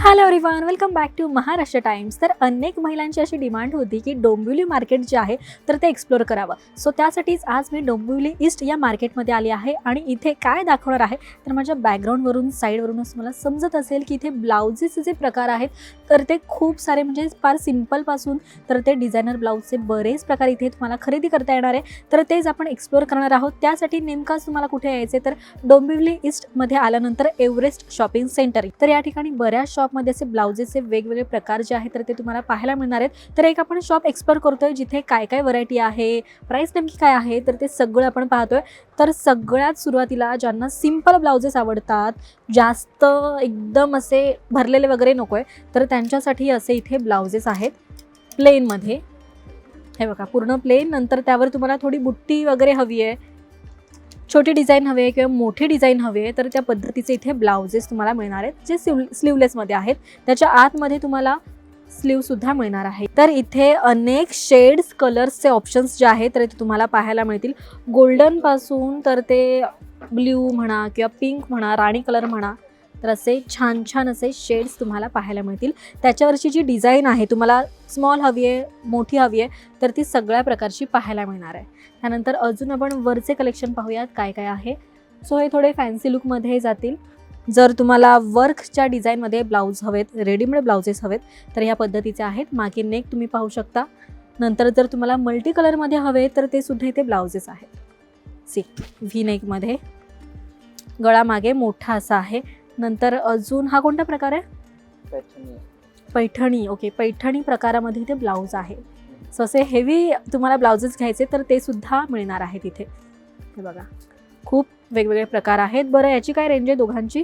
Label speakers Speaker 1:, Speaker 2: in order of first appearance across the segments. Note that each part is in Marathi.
Speaker 1: Hello everyone, welcome back to Maharashtra times. तर अनेक महिलांची अशी डिमांड होती की डोंबिवली मार्केट जे आहे तर ते एक्सप्लोर करावं. सो त्यासाठीच आज मी डोंबिवली ईस्ट या मार्केटमध्ये आली आहे आणि इथे काय दाखवणार आहे तर माझ्या बॅकग्राऊंडवरून साईडवरूनच मला समजत असेल की इथे ब्लाउजेसचे जे प्रकार आहेत तर ते खूप सारे, म्हणजे फार सिम्पलपासून तर ते डिझायनर ब्लाऊजचे बरेच प्रकार इथे तुम्हाला खरेदी करता येणार आहे. तर तेच आपण एक्सप्लोर करणार आहोत. त्यासाठी नेमकाच तुम्हाला कुठे यायचे तर डोंबिवली ईस्टमध्ये आल्यानंतर एव्हरेस्ट शॉपिंग सेंटर. तर या ठिकाणी बऱ्याच शॉपमध्ये असे ब्लाउजेसचे वेगवेगळे प्रकार जे आहेत तर ते तुम्हाला पाहायला मिळणार आहेत. तर एक आपण शॉप एक्सप्लोर करतोय जिथे काय काय व्हरायटी आहे, प्राइस नेमकी काय आहे तर ते सगळं आपण पाहतोय. तर सगळ्यात सुरुवातीला ज्यांना सिंपल ब्लाउजेस आवडतात, जास्त एकदम असे भरलेले वगैरे नको आहे, तर त्यांच्यासाठी असे इथे ब्लाउजेस आहेत प्लेनमध्ये. हे बघा, पूर्ण प्लेन. नंतर त्यावर तुम्हाला थोडी बुट्टी वगैरे हवी आहे, छोटी डिझाईन हवी आहे किंवा मोठी डिझाईन हवी आहे तर त्या पद्धतीचे इथे ब्लाउजेस तुम्हाला मिळणार आहेत जे स्लीवलेसमध्ये आहेत. त्याच्या आतमध्ये तुम्हाला स्लीवसुद्धा मिळणार आहे. तर इथे अनेक शेड्स, कलर्सचे ऑप्शन्स जे आहेत तर इथे तुम्हाला पाहायला मिळतील. गोल्डनपासून तर ते ब्ल्यू म्हणा किंवा पिंक म्हणा, राणी कलर म्हणा, तर असे छान छान असे शेड्स तुम्हाला पाहायला मिळतील. त्याच्यावरची जी डिझाईन आहे, तुम्हाला स्मॉल हवी आहे, मोठी हवी आहे, तर ती सगळ्या प्रकारची पाहायला मिळणार आहे. त्यानंतर अजून आपण वरचे कलेक्शन पाहूयात काय काय आहे. सो हे थोडे फॅन्सी लुकमध्ये जातील. जर तुम्हाला वर्कच्या डिझाईनमध्ये ब्लाऊज हवेत, रेडीमेड ब्लाउजेस हवेत तर ह्या पद्धतीचे आहेत. मागे नेक तुम्ही पाहू शकता. नंतर जर तुम्हाला मल्टी कलरमध्ये हवे तर ते सुद्धा इथे ब्लाउजेस आहेत. सी व्ही नेकमध्ये, गळा मागे मोठा असा आहे. नंतर अजून हा कोणता प्रकार आहे? पैठणी. ओके, पैठणी प्रकारामध्ये इथे ब्लाऊज आहे. सो असे हेवी तुम्हाला ब्लाउजेस घ्यायचे तर ते सुद्धा मिळणार आहेत इथे. हे बघा, खूप वेगवेगळे प्रकार आहेत. बरं, याची काय रेंज आहे दोघांची?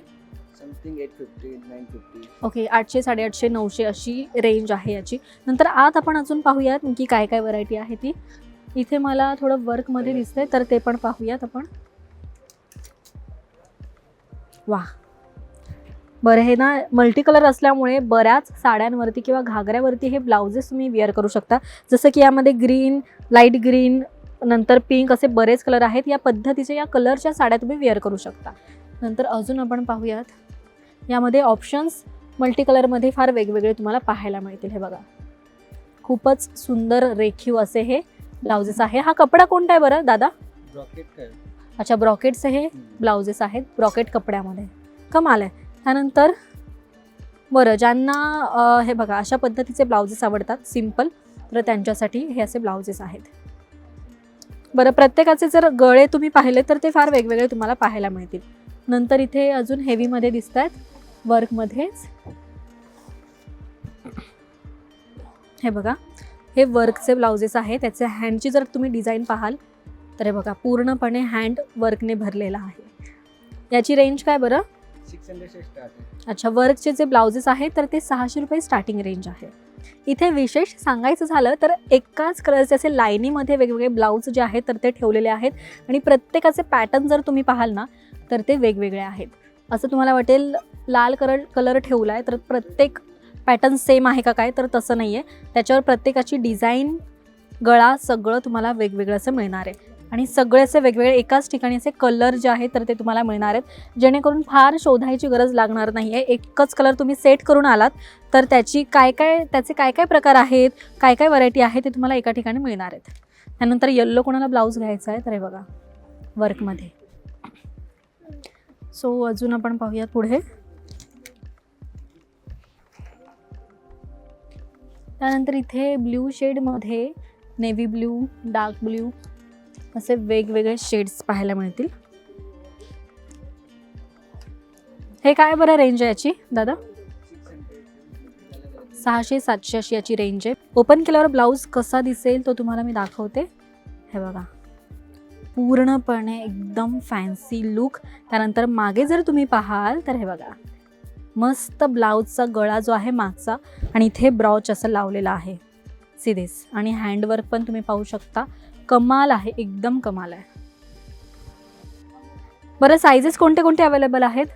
Speaker 2: समथिंग 850 950.
Speaker 1: ओके, 800, 850, 900 अशी रेंज आहे याची. नंतर आत आपण अजून पाहूयात की काय काय व्हरायटी आहे ती. इथे मला थोडं वर्कमध्ये दिसतंय तर ते पण पाहूयात आपण. वा, बरं, हे ना मल्टी कलर असल्यामुळे बऱ्याच साड्यांवरती किंवा घागऱ्यावरती हे ब्लाउजेस तुम्ही वेअर करू शकता. जसं की यामध्ये ग्रीन, लाईट ग्रीन, नंतर पिंक असे बरेच कलर आहेत. या पद्धतीच्या या कलरच्या साड्या तुम्ही वेअर करू शकता. नंतर अजून आपण पाहूयात. यामध्ये ऑप्शन्स मल्टी कलरमध्ये फार वेगवेगळे तुम्हाला पाहायला मिळतील. हे बघा, खूपच सुंदर रेखीव असे हे ब्लाउजेस आहे. हा कपडा कोणता आहे बरं दादा?
Speaker 2: ब्रॉकेट काय?
Speaker 1: अच्छा, ब्रॉकेटचे हे ब्लाउजेस आहेत, ब्रॉकेट कपड्यामध्ये. कमाल आहे. त्यानंतर बरं, ज्यांना हे बघा अशा पद्धतीचे ब्लाउजेस आवडतात सिम्पल, तर त्यांच्यासाठी हे असे ब्लाउजेस आहेत. बरं, प्रत्येकाचे जर गळे तुम्ही पाहिले तर ते फार वेगवेगळे तुम्हाला पाहायला मिळतील. नंतर इथे अजून हेवीमध्ये दिसत आहेत, वर्कमध्येच. हे बघा, हे वर्कचे ब्लाउजेस आहे. त्याचे हँडची जर तुम्ही डिझाईन पाहाल तर हे बघा, पूर्णपणे हँड वर्कने भरलेला आहे. याची रेंज काय बरं?
Speaker 2: 600 से स्टार्ट आहे.
Speaker 1: अच्छा, वर्कचे जे ब्लाउजेस आहेत तर ते 600 रुपये स्टार्टिंग रेंज आहे. इथे विशेष सांगायचं झालं तर एकाच कलरचे असे लाईनीमध्ये वेगवेगळे ब्लाऊज जे आहेत तर ते ठेवलेले आहेत आणि प्रत्येकाचे पॅटर्न जर तुम्ही पाहाल ना तर ते वेगवेगळे आहेत. असं तुम्हाला वाटेल लाल कलर ठेवला आहे तर प्रत्येक पॅटर्न सेम आहे का काय, तर तसं नाही आहे. त्याच्यावर प्रत्येकाची डिझाईन, गळा सगळं तुम्हाला वेगवेगळं असं मिळणार आहे. आणि सगळे असे वेगवेगळे एकाच ठिकाणी असे कलर जे आहेत तर ते तुम्हाला मिळणार आहेत, जेणेकरून फार शोधायची गरज लागणार नाही आहे. एकच कलर तुम्ही सेट करून आलात तर त्याचे काय काय प्रकार आहेत, काय काय व्हरायटी आहे ते तुम्हाला एका ठिकाणी मिळणार आहेत. त्यानंतर येल्लो कोणाला ब्लाऊज घ्यायचा आहे तर हे बघा, वर्कमध्ये. सो अजून आपण पाहूयात पुढे. त्यानंतर इथे ब्ल्यू शेडमध्ये, नेव्ही ब्ल्यू, डार्क ब्ल्यू असे वेगवेगळे शेड्स पाहायला मिळतील. हे काय बरं रेंज आहे याची दादा? 600-700 अशी याची रेंज आहे. ओपन केल्यावर ब्लाऊज कसा दिसेल तो तुम्हाला मी दाखवते. हे बघा, पूर्णपणे एकदम फॅन्सी लुक. त्यानंतर मागे जर तुम्ही पाहाल तर हे बघा, मस्त ब्लाऊजचा गळा जो आहे मागचा आणि इथे ब्रॉच असं लावलेला आहे सिदेस. आणि हँडवर्क पण तुम्ही पाहू शकता. कमाल आहे, एकदम कमाल आहे. बरं, सायझेस कोणते कोणते अवेलेबल आहेत?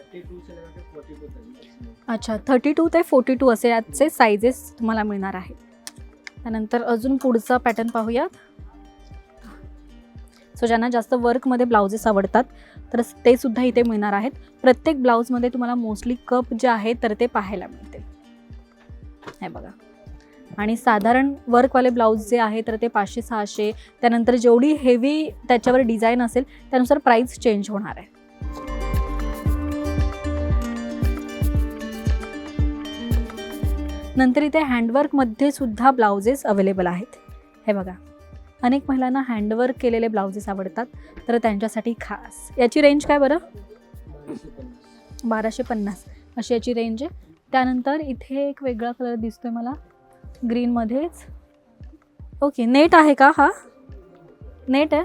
Speaker 2: 32 से लेकर 42 तक.
Speaker 1: अच्छा, 32 ते 42 असे याचे सायझेस तुम्हाला मिळणार आहेत. त्यानंतर अजून पुढचा पॅटर्न पाहूयात. सो ज्यांना जास्त वर्कमध्ये ब्लाउजेस आवडतात तर ते सुद्धा इथे मिळणार आहेत. प्रत्येक ब्लाऊजमध्ये तुम्हाला मोस्टली कप जे आहे तर ते पाहायला मिळतील. हे बघा. आणि साधारण वर्कवाले ब्लाऊज जे आहे तर ते 500-600, त्यानंतर जेवढी हेवी त्याच्यावर डिझाईन असेल त्यानुसार प्राईस चेंज होणार आहे. नंतर इथे हँडवर्कमध्ये सुद्धा ब्लाउजेस अवेलेबल आहेत. हे बघा. अनेक महिलांना हँडवर्क केलेले ब्लाउजेस आवडतात तर त्यांच्यासाठी खास. याची रेंज काय बरं? 1250 अशी याची रेंज आहे. त्यानंतर इथे एक वेगळा कलर दिसतोय मला ग्रीनमध्येच. ओके, नेट आहे का? हा नेट आहे.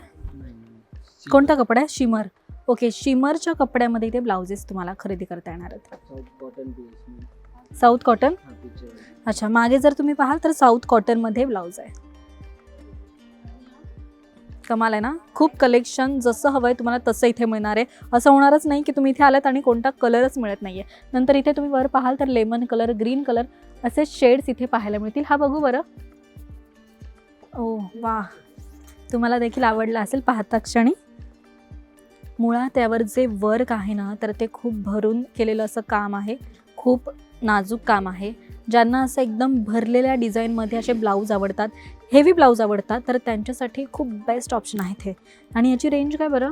Speaker 1: कोणता कपडा आहे? शिमर. ओके, शिमरच्या कपड्यामध्ये इथे ब्लाउजेस तुम्हाला खरेदी करता येणार आहेत. South cotton. अच्छा, मागे जर तुम्ही पाहाल तर साऊथ कॉटनमध्ये ब्लाऊज आहे. कमाल आहे ना. खूप कलेक्शन, जसं हवं आहे तुम्हाला तसं इथे मिळणार आहे. असं होणारच नाही की तुम्ही इथे आलात आणि कोणता कलरच मिळत नाही आहे. नंतर इथे तुम्ही वर पाहाल तर लेमन कलर, ग्रीन कलर असे शेड्स इथे पाहायला मिळतील. हा बघू बरं. ओ वा, तुम्हाला देखील आवडला असेल पाहता क्षणी. मुळात त्यावर जे वर्क आहे ना तर ते खूप भरून केलेलं असं काम आहे. खूप नाजूक काम आहे. ज्यांना असं एकदम भरलेल्या डिझाईनमध्ये असे ब्लाऊज आवडतात, हेवी ब्लाऊज आवडतात तर त्यांच्यासाठी खूप बेस्ट ऑप्शन आहेत हे. आणि याची रेंज काय बरं?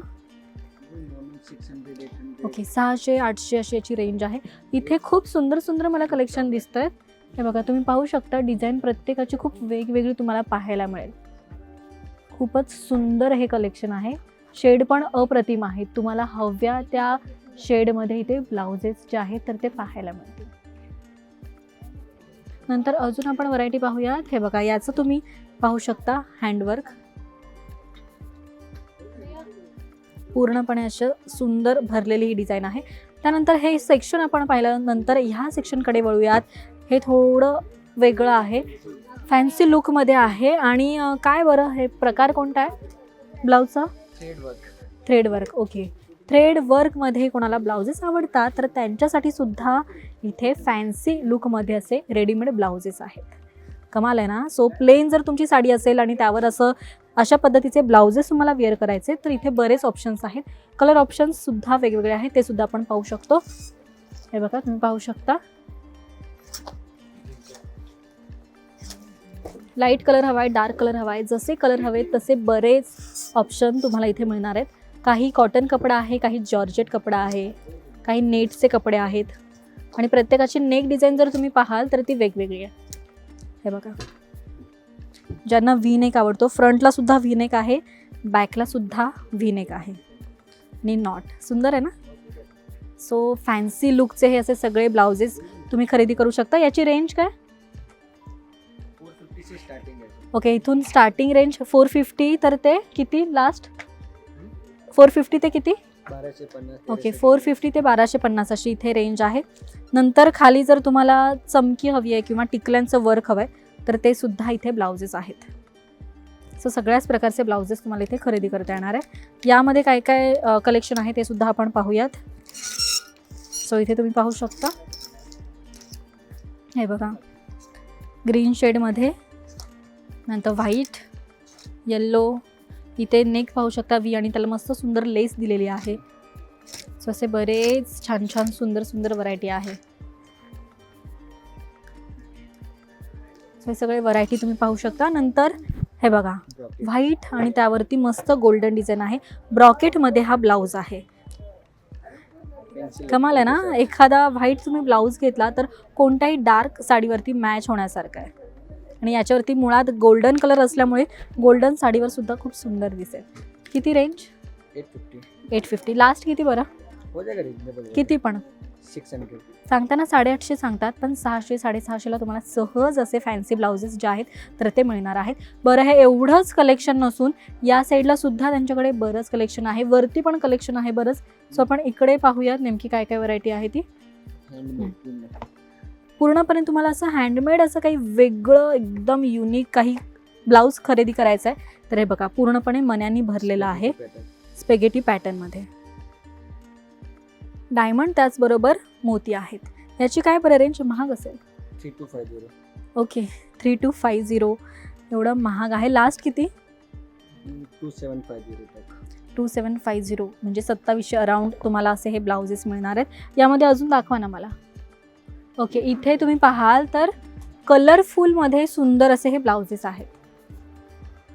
Speaker 1: ओके, 600-800 अशी याची रेंज आहे. इथे खूप सुंदर सुंदर मला कलेक्शन दिसत आहेत. हे बघा, तुम्ही पाहू शकता डिझाईन प्रत्येकाची खूप वेगवेगळी तुम्हाला पाहायला मिळेल. खूपच सुंदर हे कलेक्शन आहे. शेड पण अप्रतिम आहेत. तुम्हाला हव्या त्या शेडमध्ये इथे ब्लाउजेस जे आहेत तर ते पाहायला मिळतील. नंतर अजून आपण व्हरायटी पाहूयात. हे बघा, याचं तुम्ही पाहू शकता हँडवर्क. पूर्णपणे असं सुंदर भरलेली ही डिझाईन आहे. त्यानंतर हे सेक्शन आपण पाहिल्यानंतर ह्या सेक्शनकडे वळूयात. हे थोडं वेगळं आहे, फॅन्सी लुकमध्ये आहे. आणि काय बरं, हे प्रकार कोणता आहे ब्लाऊजचा? थ्रेडवर्क. ओके, थ्रेडवर्कमध्ये कोणाला ब्लाउजेस आवडतात तर त्यांच्यासाठी सुद्धा इथे फॅन्सी लुकमध्ये असे रेडीमेड ब्लाउजेस आहेत. कमाल आहे ना. सो प्लेन जर तुमची साडी असेल आणि त्यावर अशा पद्धतीचे ब्लाउजेस तुम्हाला वेअर करायचे तर इथे बरेच ऑप्शन्स आहेत. कलर ऑप्शन्स सुद्धा वेगवेगळे आहेत, ते सुद्धा आपण पाहू शकतो. हे बघा, तुम्ही पाहू शकता. लाईट कलर हवा आहे, डार्क कलर हवा आहे, जसे कलर हवे तसे बरेच ऑप्शन तुम्हाला इथे मिळणार आहेत. काही कॉटन कपडा आहे, काही जॉर्जेट कपडा आहे, काही नेटचे कपडे आहेत. आणि प्रत्येकाची नेक डिझाईन जर तुम्ही पाहाल तर ती वेगवेगळी आहे. हे बघा, ज्यांना व्ही नेक आवडतो, फ्रंटला सुद्धा व्ही नेक आहे, बॅकला सुद्धा व्ही नेक आहे आणि नॉट. सुंदर आहे ना. सो फॅन्सी लुकचे हे असे सगळे ब्लाउजेस तुम्ही खरेदी करू शकता. याची रेंज काय?
Speaker 2: 450 से स्टार्टिंग आहे.
Speaker 1: ओके, इथून स्टार्टिंग रेंज 450 तर ते किती लास्ट? 450 ते किती?
Speaker 2: 1250.
Speaker 1: ओके, 450 ते 1250 अशी इथे रेंज आहे. नंतर खाली जर तुम्हाला चमकी हवी आहे किंवा टिकल्यांचं वर्क हवं आहे तर ते सुद्धा इथे ब्लाउजेस आहेत. सो सगळ्याच प्रकारचे ब्लाउजेस तुम्हाला इथे खरेदी करता येणार आहे. यामध्ये काय काय कलेक्शन आहे ते सुद्धा आपण पाहूयात. सो इथे तुम्ही पाहू शकता. हे बघा, ग्रीन शेडमध्ये, नंतर व्हाईट, येल्लो. इथे नेक पाहू शकता व्ही आणि त्याला मस्त सुंदर लेस दिलेली आहे. सो असे बरेच छान छान सुंदर सुंदर व्हरायटी आहे. हे सगळे व्हरायटी तुम्ही पाहू शकता. नंतर हे बघा, व्हाईट आणि त्यावरती मस्त गोल्डन डिझाईन आहे. ब्रॉकेटमध्ये हा ब्लाऊज आहे. कमाल आहे ना. एखादा व्हाईट तुम्ही ब्लाऊज घेतला तर कोणत्याही डार्क साडीवरती मॅच होण्यासारखं आहे. आणि याच्यावरती मुळात गोल्डन कलर असल्यामुळे गोल्डन साडीवर सुद्धा खूप सुंदर दिसेल. किती रेंज? 850. लास्ट किती बरं?
Speaker 2: हो जाएगा रिजनेबल.
Speaker 1: किती पण?
Speaker 2: 600.
Speaker 1: सांगताना 850 सांगतात, पण 600-650ला तुम्हाला सहज असे फॅन्सी ब्लाउजेस जे आहेत तर ते मिळणार आहेत. बरं, हे एवढंच कलेक्शन नसून या साईडला सुद्धा त्यांच्याकडे बरंच कलेक्शन आहे, वरती पण कलेक्शन आहे बरंच. सो आपण इकडे पाहूयात नेमकी काय काय व्हरायटी आहे ती. पूर्णपणे तुम्हाला असं हँडमेड असं काही वेगळं एकदम युनिक काही ब्लाऊज खरेदी करायचं आहे तर हे बघा, पूर्णपणे मण्यांनी भरलेलं आहे स्पेगेटी पॅटर्नमध्ये. डायमंड त्याचबरोबर मोती आहेत. याची काय बरं रेंज? महाग असेल.
Speaker 2: 3250.
Speaker 1: ओके, 3250 एवढं महाग आहे. लास्ट किती?
Speaker 2: 2750 तक.
Speaker 1: 2750 म्हणजे 2700 अराउंड तुम्हाला असे हे ब्लाउजेस मिळणार आहेत. यामध्ये अजून दाखवा ना मला. ओके, इथे तुम्ही पाहाल तर कलरफुलमध्ये सुंदर असे हे ब्लाउजेस आहेत.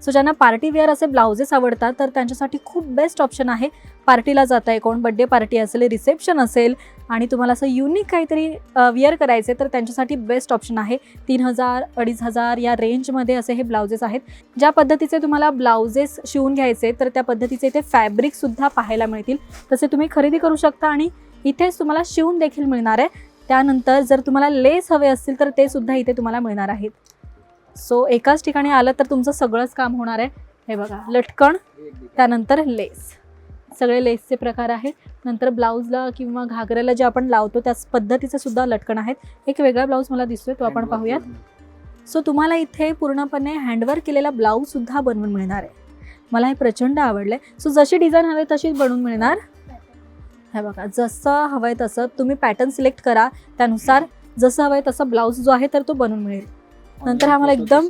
Speaker 1: सो ज्यांना पार्टी वेअर असे ब्लाउजेस आवडतात तर त्यांच्यासाठी खूप बेस्ट ऑप्शन आहे. पार्टीला जात आहे कोण, बड्डे पार्टी असेल, रिसेप्शन असेल आणि तुम्हाला असं युनिक काहीतरी विअर करायचे तर त्यांच्यासाठी बेस्ट ऑप्शन आहे. 3000 2500 या रेंजमध्ये असे हे ब्लाउजेस आहेत. ज्या पद्धतीचे तुम्हाला ब्लाउजेस शिवून घ्यायचे तर त्या पद्धतीचे इथे फॅब्रिकसुद्धा पाहायला मिळतील. तसे तुम्ही खरेदी करू शकता आणि इथेच तुम्हाला शिवून देखील मिळणार आहे. त्यानंतर जर तुम्हाला लेस हवे असतील तर ते सुद्धा इथे तुम्हाला मिळणार आहेत. सो एकाच ठिकाणी आलं तर तुमचं सगळंच काम होणार आहे. हे बघा, लटकन, त्यानंतर लेस, सगळे लेसचे प्रकार आहेत. नंतर ब्लाऊजला किंवा घागऱ्याला जे आपण लावतो त्याच पद्धतीचे सुद्धा लटकन आहेत. एक वेगळा ब्लाऊज मला दिसतोय तो आपण पाहूयात. सो तुम्हाला इथे पूर्णपणे हँडवर्क केलेला ब्लाऊजसुद्धा बनवून मिळणार आहे. मला हे प्रचंड आवडलं आहे. सो जशी डिझाईन हवी तशीच बनवून मिळणार. हे बघा, जसं हवं आहे तसं तुम्ही पॅटर्न सिलेक्ट करा, त्यानुसार जसं हवं आहे तसं ब्लाऊज जो आहे तर तो बनवून मिळेल. नंतर हा मला एकदम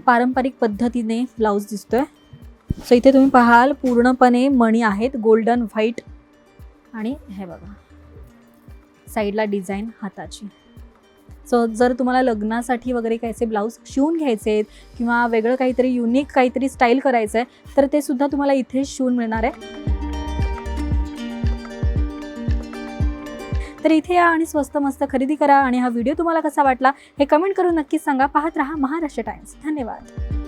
Speaker 1: पारंपरिक पद्धतीने ब्लाऊज दिसतोय. सो इथे तुम्ही पाहाल पूर्णपणे मणी आहेत, गोल्डन व्हाईट, आणि हे बघा साईडला डिझाईन हाताची. सो जर तुम्हाला लग्नासाठी वगैरे कायचे ब्लाऊज शिवून घ्यायचे आहेत किंवा वेगळं काहीतरी युनिक काहीतरी स्टाईल करायचं आहे तर ते सुद्धा तुम्हाला इथे शिवून मिळणार आहे. तर इथे या आणि स्वस्त मस्त खरेदी करा. आणि हा व्हिडिओ तुम्हाला कसा वाटला हे कमेंट करून नक्कीच सांगा. पाहत रहा महाराष्ट्र टाइम्स. धन्यवाद.